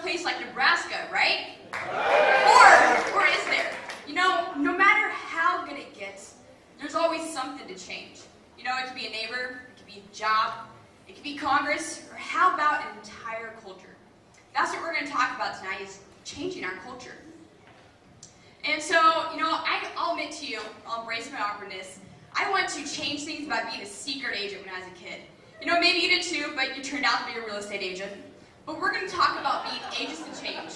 place like Nebraska, right? Or is there? You know, no matter how good it gets, there's always something to change. You know, it could be a neighbor, it could be a job, it could be Congress, or how about an entire culture? That's what we're going to talk about tonight, is changing our culture. And so, you know, I'll admit to you, I'll embrace my awkwardness. I want to change things by being a secret agent when I was a kid. You know, maybe you did too, but you turned out to be a real estate agent. But we're going to talk about being agents of change.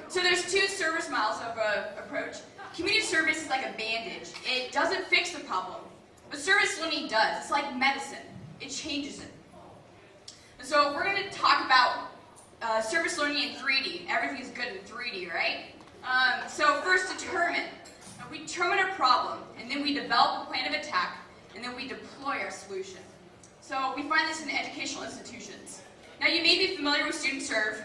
So there's two service models of approach. Community service is like a bandage. It doesn't fix the problem. But service learning does. It's like medicine. It changes it. And so we're going to talk about service learning in 3D. Everything's good in 3D, right? So first, determine. We determine a problem, and then we develop a plan of attack, and then we deploy our solution. So we find this in educational institutions. Now you may be familiar with Student Serve.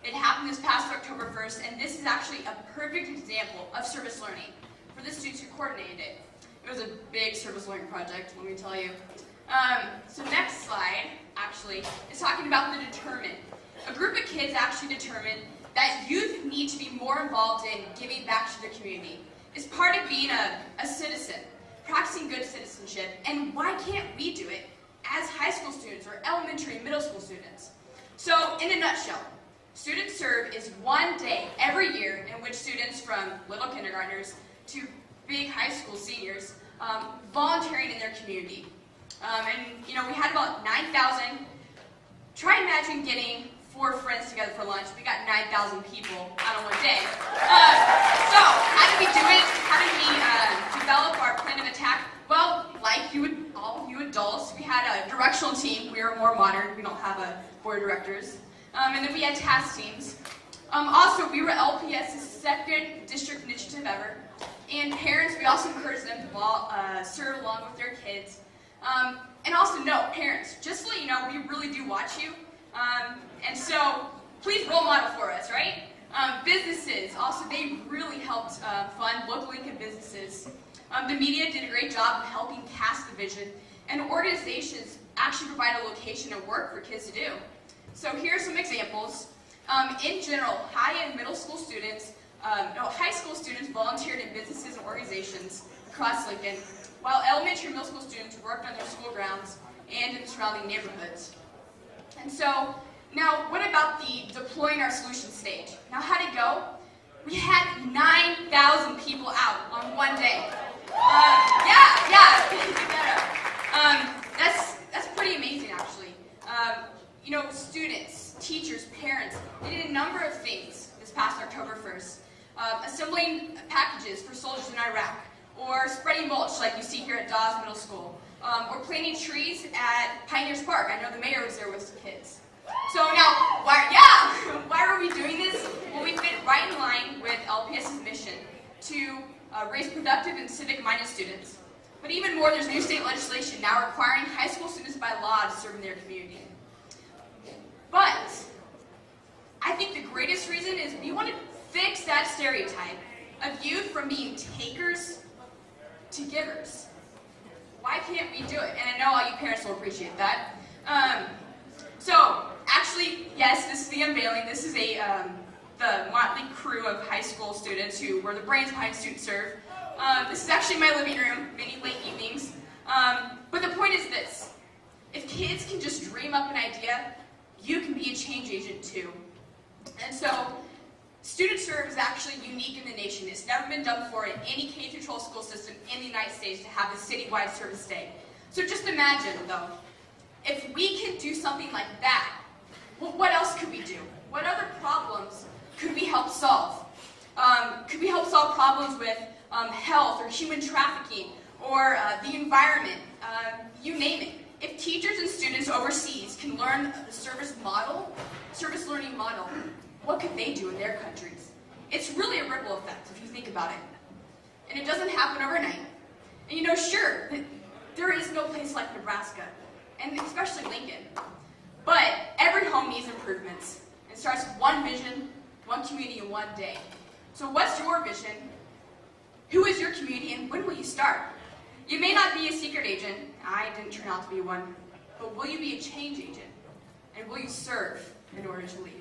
It happened this past October 1st, and this is actually a perfect example of service learning for the students who coordinated it. It was a big service learning project, let me tell you. So next slide, actually, is talking about the determine. A group of kids actually determined that youth need to be more involved in giving back to the community. It's part of being a citizen, practicing good citizenship, and why can't we do it as high school students or elementary and middle school students? So, in a nutshell, Student Serve is one day every year in which students from little kindergartners to big high school seniors volunteering in their community. And, you know, we had about 9,000. Try imagine getting 4 friends together for lunch. We got 9,000 people on one day. So, how did we do it? How did we develop our plan of attack? Well, like all you adults, we had a directional team. We were more modern. We don't have a board of directors. And then we had task teams. Also, we were LPS's second district initiative ever. And parents, we also encouraged them to serve along with their kids. And also, no, parents, just to let you know, we really do watch you. And so, please role model for us, right? Businesses, also, they really helped fund local Lincoln businesses. The media did a great job of helping cast the vision, and organizations actually provide a location of work for kids to do. So here are some examples. In general, high and middle school students, high school students volunteered in businesses and organizations across Lincoln, while elementary and middle school students worked on their school grounds and in the surrounding neighborhoods. And so, now what about the deploying our solution stage? Now how'd it go? We had 9,000 people out on one day. That's pretty amazing, actually. You know, students, teachers, parents, they did a number of things this past October 1st. Assembling packages for soldiers in Iraq, or spreading mulch like you see here at Dawes Middle School, or planting trees at Pioneers Park. I know the mayor was there with his kids. So now, why are we doing this? Well, we fit right in line with LPS's mission to raise productive and civic-minded students. But even more, there's new state legislation now requiring high school students by law to serve in their community. But I think the greatest reason is we want to fix that stereotype of youth from being takers to givers. Why can't we do it? And I know all you parents will appreciate that. So, actually, yes, this is the unveiling. This is the motley crew of high school students who were the brains behind Student Serve. This is actually my living room, many late evenings. But the point is this. If kids can just dream up an idea, you can be a change agent too. And so, Student Serve is actually unique in the nation. It's never been done before in any K-12 school system in the United States to have a citywide service day. So just imagine, though, if we can do something like that, well, what else could we do? What other problems could we help solve? Could we help solve problems with health or human trafficking or the environment? You name it. If teachers and students overseas can learn the service learning model, what could they do in their countries? It's really a ripple effect if you think about it. And it doesn't happen overnight. And you know, sure, there is no place like Nebraska, and especially Lincoln. But every home needs improvements. It starts with one vision, one community, and one day. So what's your vision? Who is your community, and when will you start? You may not be a secret agent. I didn't turn out to be one. But will you be a change agent? And will you serve in order to lead?